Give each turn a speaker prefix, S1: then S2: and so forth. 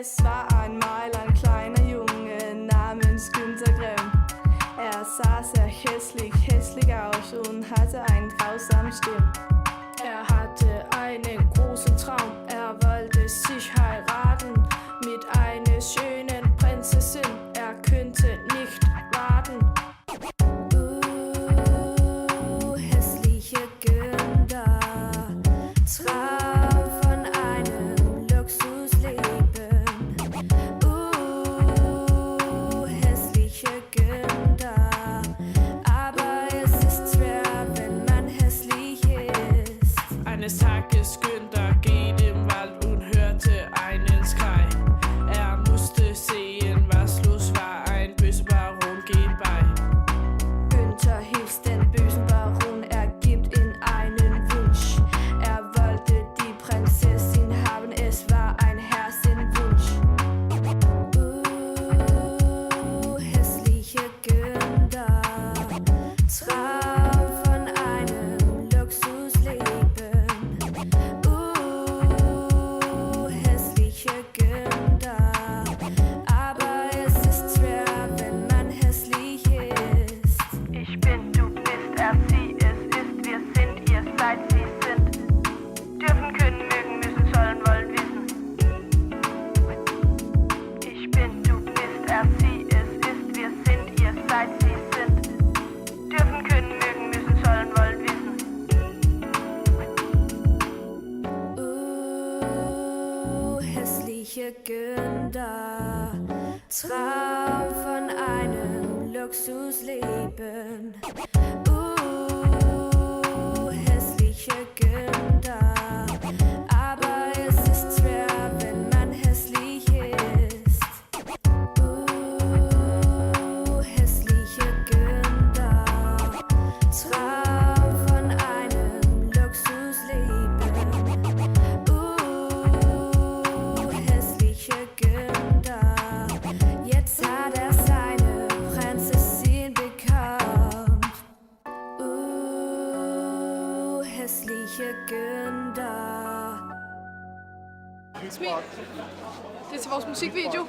S1: Es war einmal ein kleiner Junge namens Günter Grimm. Er sah sehr hässlich aus und hatte einen grausamen Stimm. Er hatte einen großen Traum, er wollte sich heiraten mit einer schönen Prinzessin. Er könnte nicht warten. Hässliche Günther, Traum von einem Luxusleben. Hässliche Günther, aber es ist schwer, wenn man hässlich ist. Eines Tages Günther geht im Wald und hörte einen Schrei. Er musste sehen, was los war, ein böser Baron geht bei. Günther hilft den bösen Baron, er gibt ihm einen Wunsch. Er wollte die Prinzessin haben, es war ein Herzenswunsch. Hässliche Günther, Traum von einem Luxusleben. Hässliche Günther, aber es ist schwer, wenn man hässlich ist.
S2: Ich bin, du bist, er, sie, es ist, wir sind, ihr seid, sie sind. Dürfen, können, mögen, müssen, sollen, wollen, wissen. Ich bin, du bist, er, sie, es ist, wir sind, ihr seid, sie sind. Dürfen, können, mögen, müssen, sollen, wollen, wissen.
S1: Hässliche Günther, Traum von einem Luxusleben. Hässliche Günther, aber es ist schwer, wenn man hässlich ist. Hässliche Günther, Traum von einem Luxusleben. Hässliche Günther, jetzt hat er seine Prinzessin bekommen. Hässliche Günther.
S3: Smil. Det er til vores musikvideo.